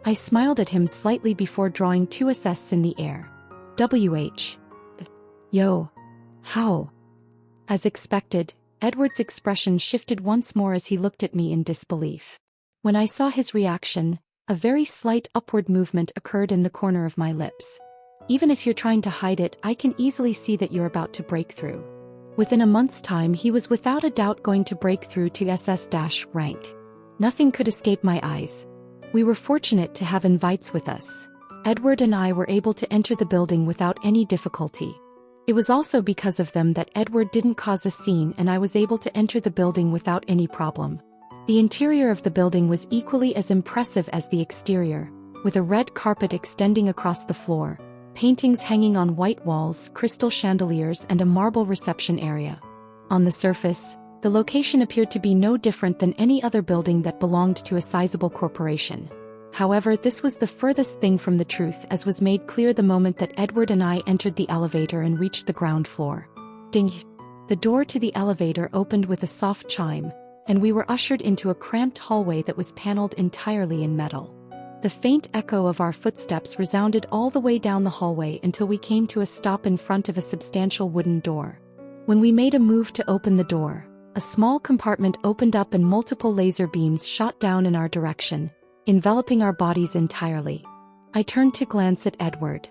I smiled at him slightly before drawing 2 assists in the air. WH. Yo. How? As expected, Edward's expression shifted once more as he looked at me in disbelief. When I saw his reaction, a very slight upward movement occurred in the corner of my lips. Even if you're trying to hide it, I can easily see that you're about to break through. Within a month's time, he was without a doubt going to break through to SS-rank. Nothing could escape my eyes. We were fortunate to have invites with us. Edward and I were able to enter the building without any difficulty. It was also because of them that Edward didn't cause a scene and I was able to enter the building without any problem. The interior of the building was equally as impressive as the exterior, with a red carpet extending across the floor, paintings hanging on white walls, crystal chandeliers, and a marble reception area. On the surface, the location appeared to be no different than any other building that belonged to a sizable corporation. However, this was the furthest thing from the truth, as was made clear the moment that Edward and I entered the elevator and reached the ground floor. Ding! The door to the elevator opened with a soft chime, and we were ushered into a cramped hallway that was paneled entirely in metal. The faint echo of our footsteps resounded all the way down the hallway until we came to a stop in front of a substantial wooden door. When we made a move to open the door, a small compartment opened up and multiple laser beams shot down in our direction, enveloping our bodies entirely. I turned to glance at Edward.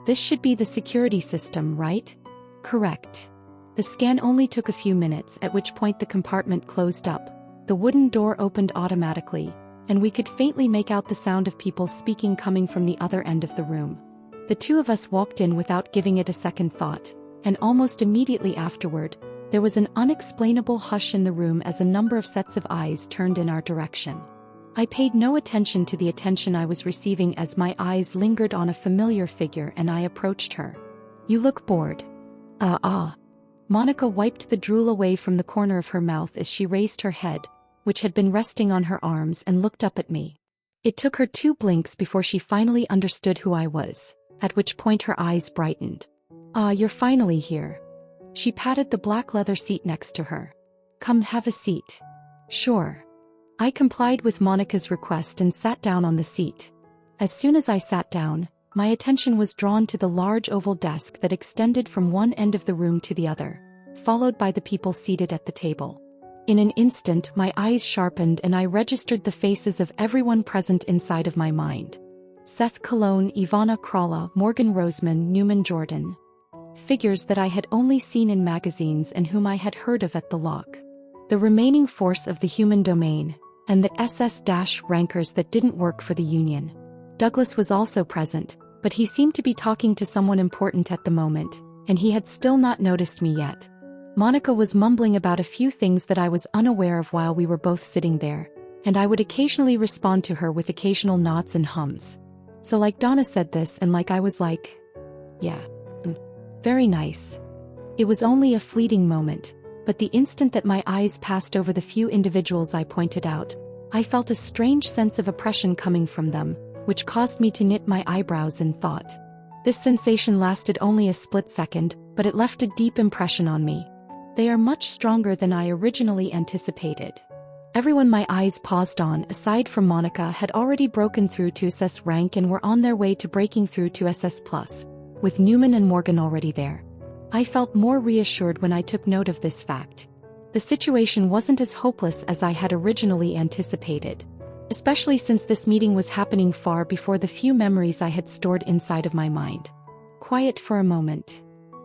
This should be the security system, right? Correct. The scan only took a few minutes, at which point the compartment closed up. The wooden door opened automatically, and we could faintly make out the sound of people speaking coming from the other end of the room. The 2 of us walked in without giving it a second thought, and almost immediately afterward, there was an unexplainable hush in the room as a number of sets of eyes turned in our direction. I paid no attention to the attention I was receiving as my eyes lingered on a familiar figure and I approached her. You look bored. Monica wiped the drool away from the corner of her mouth as she raised her head, which had been resting on her arms, and looked up at me. It took her 2 blinks before she finally understood who I was, at which point her eyes brightened. You're finally here. She patted the black leather seat next to her. Come have a seat. Sure. I complied with Monica's request and sat down on the seat. As soon as I sat down, my attention was drawn to the large oval desk that extended from one end of the room to the other, followed by the people seated at the table. In an instant, my eyes sharpened and I registered the faces of everyone present inside of my mind. Seth Cologne, Ivana Krala, Morgan Roseman, Newman Jordan. Figures that I had only seen in magazines and whom I had heard of at the lock. The remaining force of the human domain, and the SS-rankers that didn't work for the Union. Douglas was also present, but he seemed to be talking to someone important at the moment, and he had still not noticed me yet. Monica was mumbling about a few things that I was unaware of while we were both sitting there, and I would occasionally respond to her with occasional nods and hums. So like Donna said this and like I was like, yeah. Very nice. It was only a fleeting moment, but the instant that my eyes passed over the few individuals I pointed out, I felt a strange sense of oppression coming from them, which caused me to knit my eyebrows in thought. This sensation lasted only a split second, but it left a deep impression on me. They are much stronger than I originally anticipated. Everyone my eyes paused on, aside from Monica, had already broken through to SS rank and were on their way to breaking through to SS+, with Newman and Morgan already there. I felt more reassured when I took note of this fact. The situation wasn't as hopeless as I had originally anticipated, especially since this meeting was happening far before the few memories I had stored inside of my mind. Quiet for a moment.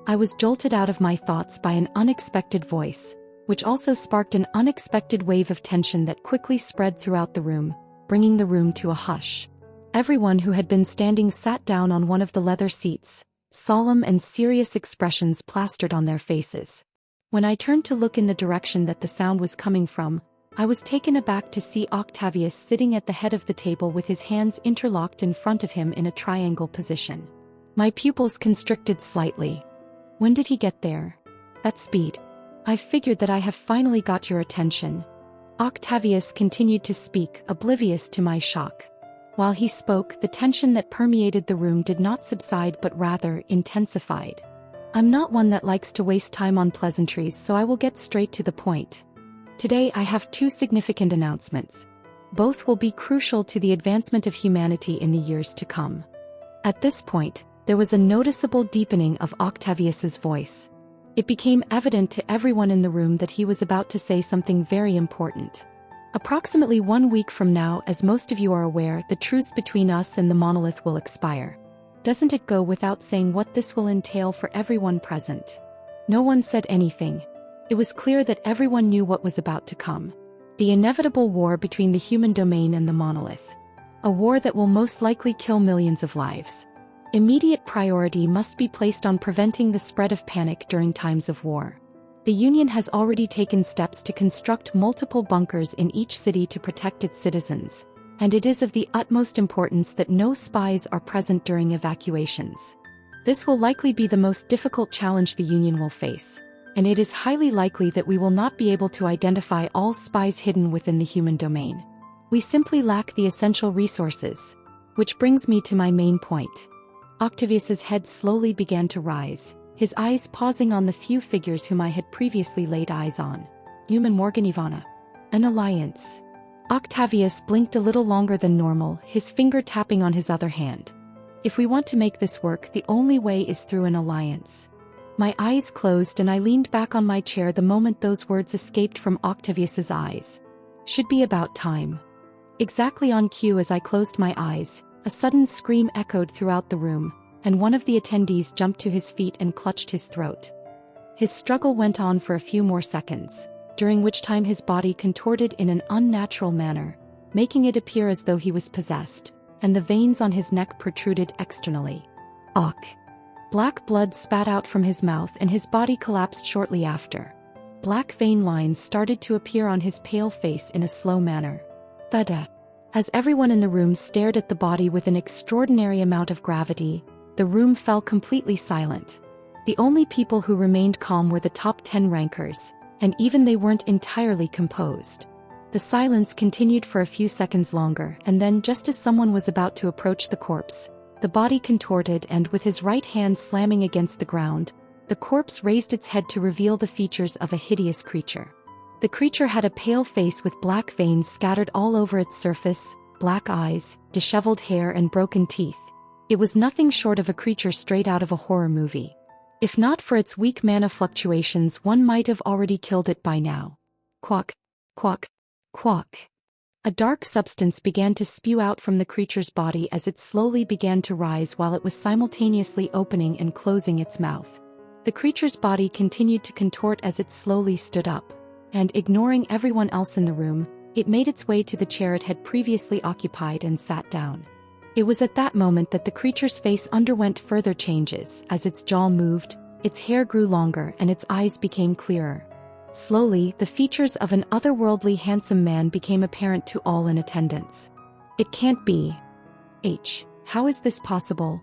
I was jolted out of my thoughts by an unexpected voice, which also sparked an unexpected wave of tension that quickly spread throughout the room, bringing the room to a hush. Everyone who had been standing sat down on one of the leather seats, solemn and serious expressions plastered on their faces. When I turned to look in the direction that the sound was coming from, I was taken aback to see Octavius sitting at the head of the table with his hands interlocked in front of him in a triangle position. My pupils constricted slightly. When did he get there? At speed. I figured that I have finally got your attention. Octavius continued to speak, oblivious to my shock. While he spoke, the tension that permeated the room did not subside but rather intensified. I'm not one that likes to waste time on pleasantries, so I will get straight to the point. Today I have two significant announcements. Both will be crucial to the advancement of humanity in the years to come. At this point, there was a noticeable deepening of Octavius's voice. It became evident to everyone in the room that he was about to say something very important. Approximately 1 week from now, as most of you are aware, the truce between us and the monolith will expire. Doesn't it go without saying what this will entail for everyone present? No one said anything. It was clear that everyone knew what was about to come. The inevitable war between the human domain and the monolith. A war that will most likely kill millions of lives. Immediate priority must be placed on preventing the spread of panic during times of war. The Union has already taken steps to construct multiple bunkers in each city to protect its citizens, and it is of the utmost importance that no spies are present during evacuations. This will likely be the most difficult challenge the Union will face, and it is highly likely that we will not be able to identify all spies hidden within the human domain. We simply lack the essential resources. Which brings me to my main point. Octavius's head slowly began to rise, his eyes pausing on the few figures whom I had previously laid eyes on. Human Morgan Ivana. An alliance. Octavius blinked a little longer than normal, his finger tapping on his other hand. If we want to make this work, the only way is through an alliance. My eyes closed and I leaned back on my chair the moment those words escaped from Octavius's eyes. Should be about time. Exactly on cue as I closed my eyes, a sudden scream echoed throughout the room, and one of the attendees jumped to his feet and clutched his throat. His struggle went on for a few more seconds, during which time his body contorted in an unnatural manner, making it appear as though he was possessed, and the veins on his neck protruded externally. Ugh! Black blood spat out from his mouth and his body collapsed shortly after. Black vein lines started to appear on his pale face in a slow manner. Thud. As everyone in the room stared at the body with an extraordinary amount of gravity, the room fell completely silent. The only people who remained calm were the top 10 rankers, and even they weren't entirely composed. The silence continued for a few seconds longer, and then just as someone was about to approach the corpse, the body contorted and with his right hand slamming against the ground, the corpse raised its head to reveal the features of a hideous creature. The creature had a pale face with black veins scattered all over its surface, black eyes, disheveled hair and broken teeth. It was nothing short of a creature straight out of a horror movie. If not for its weak mana fluctuations, one might have already killed it by now. Quack, quack, quack. A dark substance began to spew out from the creature's body as it slowly began to rise while it was simultaneously opening and closing its mouth. The creature's body continued to contort as it slowly stood up, and ignoring everyone else in the room, it made its way to the chair it had previously occupied and sat down. It was at that moment that the creature's face underwent further changes as its jaw moved, its hair grew longer and its eyes became clearer. Slowly, the features of an otherworldly handsome man became apparent to all in attendance. It can't be. How is this possible?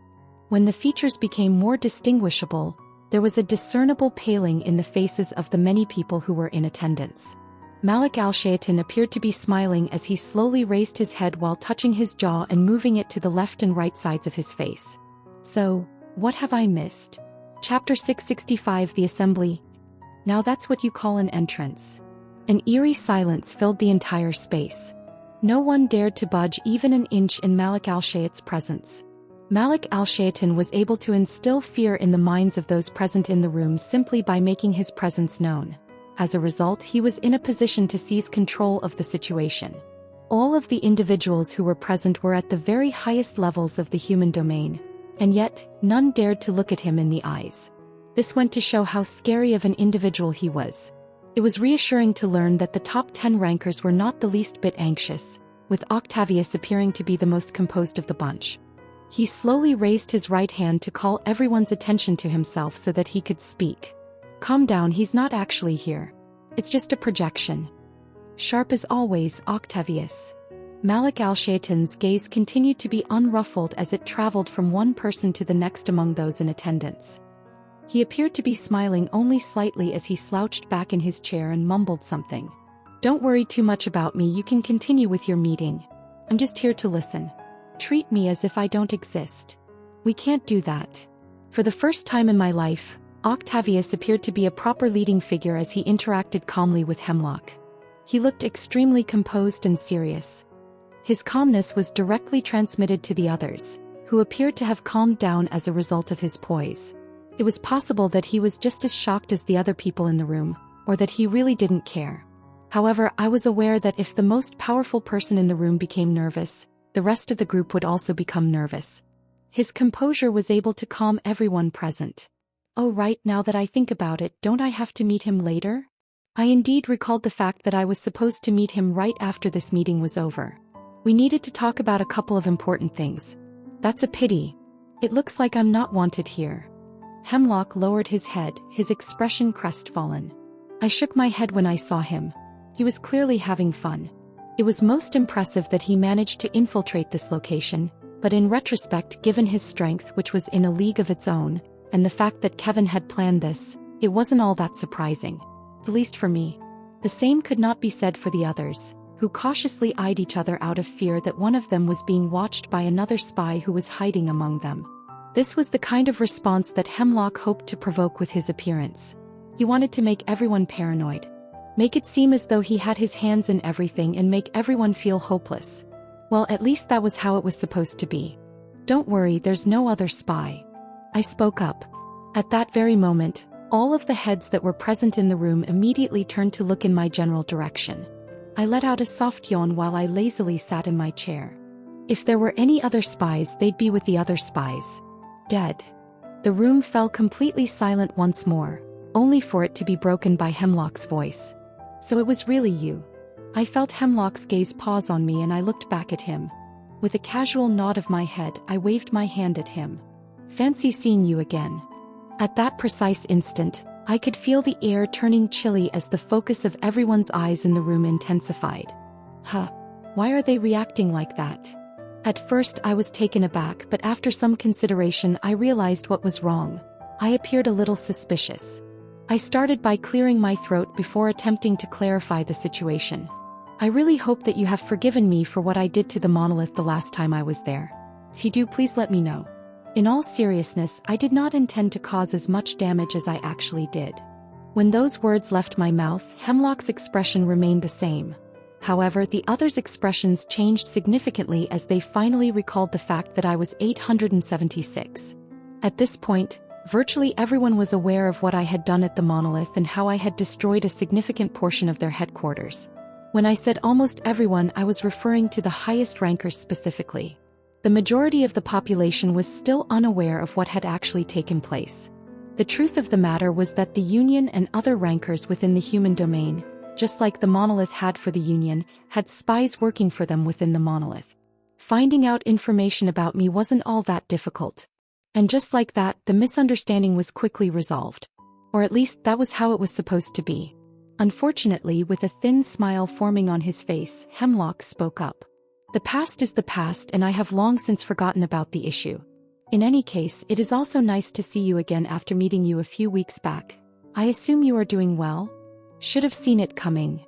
When the features became more distinguishable, there was a discernible paling in the faces of the many people who were in attendance. Malik al-Shaytan appeared to be smiling as he slowly raised his head while touching his jaw and moving it to the left and right sides of his face. So, what have I missed? Chapter 665 The Assembly. Now that's what you call an entrance. An eerie silence filled the entire space. No one dared to budge even an inch in Malik al-Shaytan's presence. Malik al-Shaytan was able to instill fear in the minds of those present in the room simply by making his presence known. As a result, he was in a position to seize control of the situation. All of the individuals who were present were at the very highest levels of the human domain, and yet, none dared to look at him in the eyes. This went to show how scary of an individual he was. It was reassuring to learn that the top 10 rankers were not the least bit anxious, with Octavius appearing to be the most composed of the bunch. He slowly raised his right hand to call everyone's attention to himself so that he could speak. Calm down, he's not actually here. It's just a projection. Sharp as always, Octavius. Malik al-Shaytan's gaze continued to be unruffled as it traveled from one person to the next among those in attendance. He appeared to be smiling only slightly as he slouched back in his chair and mumbled something. Don't worry too much about me, you can continue with your meeting. I'm just here to listen. treat me as if I don't exist. We can't do that. For the first time in my life, Octavius appeared to be a proper leading figure as he interacted calmly with Hemlock. He looked extremely composed and serious. His calmness was directly transmitted to the others, who appeared to have calmed down as a result of his poise. It was possible that he was just as shocked as the other people in the room, or that he really didn't care. However, I was aware that if the most powerful person in the room became nervous, the rest of the group would also become nervous. His composure was able to calm everyone present. Oh right, now that I think about it, don't I have to meet him later? I indeed recalled the fact that I was supposed to meet him right after this meeting was over. We needed to talk about a couple of important things. That's a pity. It looks like I'm not wanted here. Hemlock lowered his head, his expression crestfallen. I shook my head when I saw him. He was clearly having fun. It was most impressive that he managed to infiltrate this location, but in retrospect, given his strength, which was in a league of its own, and the fact that Kevin had planned this, it wasn't all that surprising. At least for me. The same could not be said for the others, who cautiously eyed each other out of fear that one of them was being watched by another spy who was hiding among them. This was the kind of response that Hemlock hoped to provoke with his appearance. He wanted to make everyone paranoid. Make it seem as though he had his hands in everything and make everyone feel hopeless. Well, at least that was how it was supposed to be. Don't worry, there's no other spy. I spoke up. At that very moment, all of the heads that were present in the room immediately turned to look in my general direction. I let out a soft yawn while I lazily sat in my chair. If there were any other spies, they'd be with the other spies. Dead. The room fell completely silent once more, only for it to be broken by Hemlock's voice. So it was really you. I felt Hemlock's gaze pause on me and I looked back at him. With a casual nod of my head, I waved my hand at him. Fancy seeing you again. At that precise instant, I could feel the air turning chilly as the focus of everyone's eyes in the room intensified. Huh. Why are they reacting like that? At first I was taken aback, but after some consideration I realized what was wrong. I appeared a little suspicious. I started by clearing my throat before attempting to clarify the situation. I really hope that you have forgiven me for what I did to the monolith the last time I was there. If you do, please let me know. In all seriousness, I did not intend to cause as much damage as I actually did. When those words left my mouth, Hemlock's expression remained the same. However, the others' expressions changed significantly as they finally recalled the fact that I was 876. At this point, virtually everyone was aware of what I had done at the monolith and how I had destroyed a significant portion of their headquarters. When I said almost everyone, I was referring to the highest rankers specifically. The majority of the population was still unaware of what had actually taken place. The truth of the matter was that the Union and other rankers within the human domain, just like the monolith had for the Union, had spies working for them within the monolith. Finding out information about me wasn't all that difficult. And just like that, the misunderstanding was quickly resolved. Or at least that was how it was supposed to be. Unfortunately, with a thin smile forming on his face, Hemlock spoke up. The past is the past and I have long since forgotten about the issue. In any case, it is also nice to see you again after meeting you a few weeks back. I assume you are doing well? Should have seen it coming.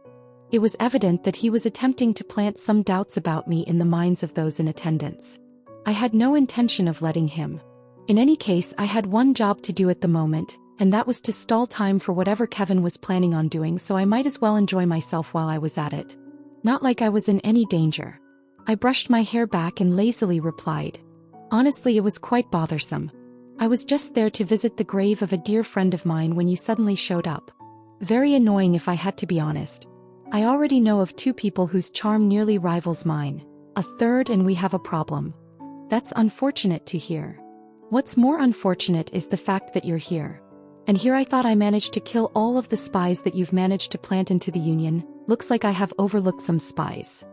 It was evident that he was attempting to plant some doubts about me in the minds of those in attendance. I had no intention of letting him. In any case, I had one job to do at the moment, and that was to stall time for whatever Kevin was planning on doing, so I might as well enjoy myself while I was at it. Not like I was in any danger. I brushed my hair back and lazily replied. Honestly, it was quite bothersome. I was just there to visit the grave of a dear friend of mine when you suddenly showed up. Very annoying if I had to be honest. I already know of 2 people whose charm nearly rivals mine. A third and we have a problem. That's unfortunate to hear. What's more unfortunate is the fact that you're here. And here I thought I managed to kill all of the spies that you've managed to plant into the Union. Looks like I have overlooked some spies.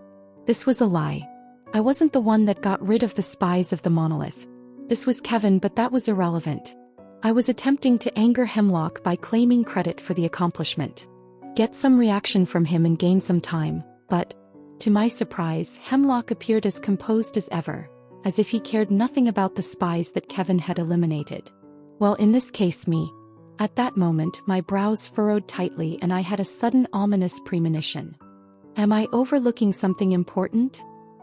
This was a lie. I wasn't the one that got rid of the spies of the monolith. This was Kevin, but that was irrelevant. I was attempting to anger Hemlock by claiming credit for the accomplishment. Get some reaction from him and gain some time, but, to my surprise, Hemlock appeared as composed as ever, as if he cared nothing about the spies that Kevin had eliminated. Well, in this case me. At that moment, my brows furrowed tightly and I had a sudden ominous premonition. Am I overlooking something important?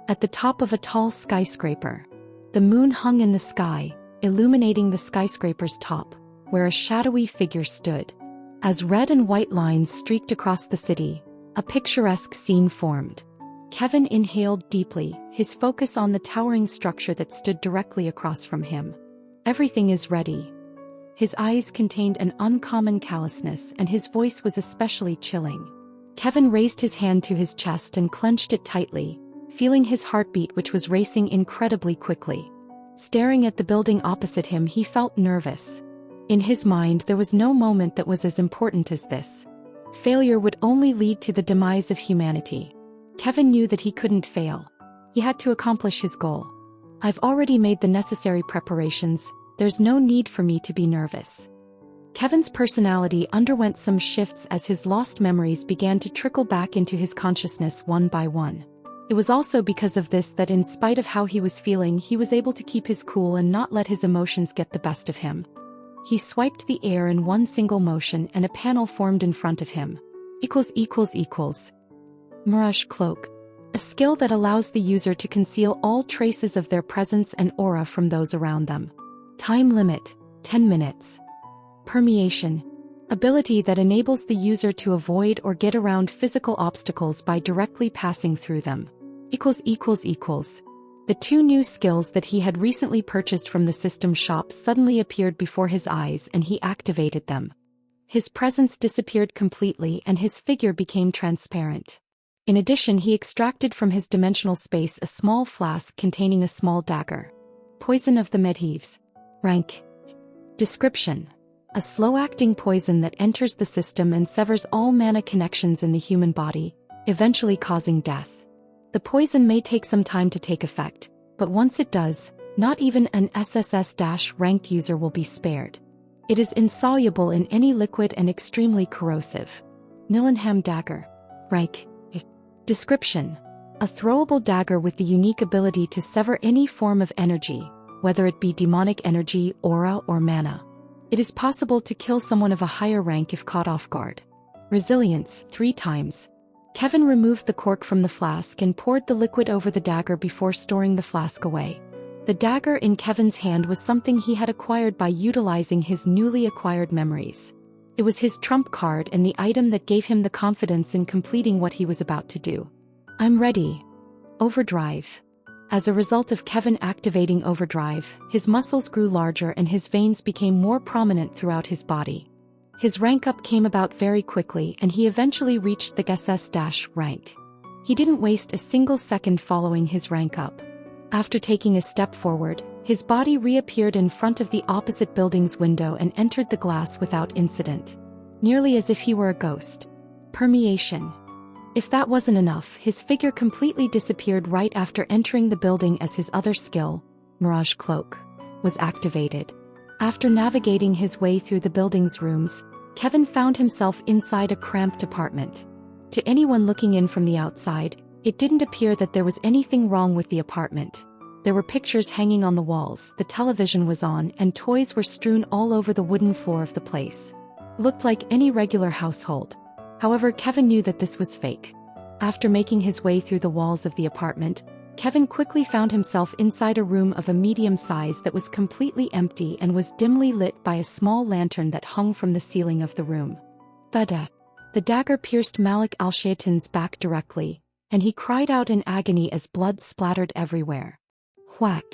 at the top of a tall skyscraper. The moon hung in the sky, illuminating the skyscraper's top, where a shadowy figure stood. As red and white lines streaked across the city, a picturesque scene formed. Kevin inhaled deeply, his focus on the towering structure that stood directly across from him. Everything is ready. His eyes contained an uncommon callousness and his voice was especially chilling. Kevin raised his hand to his chest and clenched it tightly, feeling his heartbeat which was racing incredibly quickly. Staring at the building opposite him, he felt nervous. In his mind, there was no moment that was as important as this. Failure would only lead to the demise of humanity. Kevin knew that he couldn't fail. He had to accomplish his goal. I've already made the necessary preparations, there's no need for me to be nervous. Kevin's personality underwent some shifts as his lost memories began to trickle back into his consciousness one by one. It was also because of this that in spite of how he was feeling, he was able to keep his cool and not let his emotions get the best of him. He swiped the air in one single motion and a panel formed in front of him. Mirage Cloak. A skill that allows the user to conceal all traces of their presence and aura from those around them. Time limit, 10 minutes. Permeation. Ability that enables the user to avoid or get around physical obstacles by directly passing through them. The two new skills that he had recently purchased from the system shop suddenly appeared before his eyes and he activated them. His presence disappeared completely and his figure became transparent. In addition, he extracted from his dimensional space a small flask containing a small dagger. Poison of the Medivh. Rank. Description. A slow-acting poison that enters the system and severs all mana connections in the human body, eventually causing death. The poison may take some time to take effect, but once it does, not even an SSS-ranked user will be spared. It is insoluble in any liquid and extremely corrosive. Nillingham Dagger. Rank. Description. A throwable dagger with the unique ability to sever any form of energy, whether it be demonic energy, aura, or mana. It is possible to kill someone of a higher rank if caught off guard. Resilience, 3 times. Kevin removed the cork from the flask and poured the liquid over the dagger before storing the flask away. The dagger in Kevin's hand was something he had acquired by utilizing his newly acquired memories. It was his trump card and the item that gave him the confidence in completing what he was about to do. I'm ready. Overdrive. As a result of Kevin activating Overdrive, his muscles grew larger and his veins became more prominent throughout his body. His rank up came about very quickly and he eventually reached the SS- rank. He didn't waste a single second following his rank up. After taking a step forward, his body reappeared in front of the opposite building's window and entered the glass without incident. Nearly as if he were a ghost. Permeation. If that wasn't enough, his figure completely disappeared right after entering the building as his other skill, Mirage Cloak, was activated. After navigating his way through the building's rooms, Kevin found himself inside a cramped apartment. To anyone looking in from the outside, it didn't appear that there was anything wrong with the apartment. There were pictures hanging on the walls, the television was on, and toys were strewn all over the wooden floor of the place. Looked like any regular household. However, Kevin knew that this was fake. After making his way through the walls of the apartment, Kevin quickly found himself inside a room of a medium size that was completely empty and was dimly lit by a small lantern that hung from the ceiling of the room. The dagger pierced Malik Al-Shaytan's back directly, and he cried out in agony as blood splattered everywhere. Whack.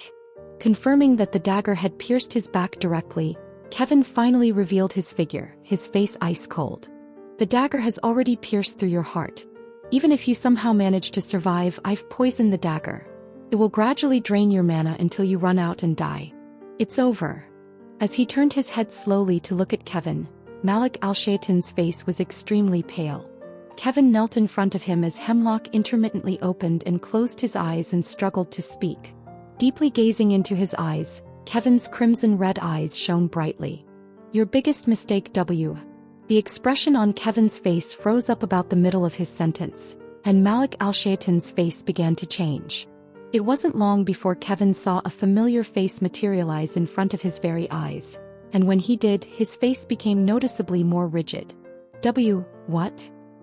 Confirming that the dagger had pierced his back directly, Kevin finally revealed his figure, his face ice cold. The dagger has already pierced through your heart. Even if you somehow manage to survive, I've poisoned the dagger. It will gradually drain your mana until you run out and die. It's over. As he turned his head slowly to look at Kevin, Malik Al-Shaytan's face was extremely pale. Kevin knelt in front of him as Hemlock intermittently opened and closed his eyes and struggled to speak. Deeply gazing into his eyes, Kevin's crimson-red eyes shone brightly. Your biggest mistake, W. The expression on Kevin's face froze up about the middle of his sentence, and Malik Al-Shaytan's face began to change. It wasn't long before Kevin saw a familiar face materialize in front of his very eyes, and when he did, his face became noticeably more rigid. W. What?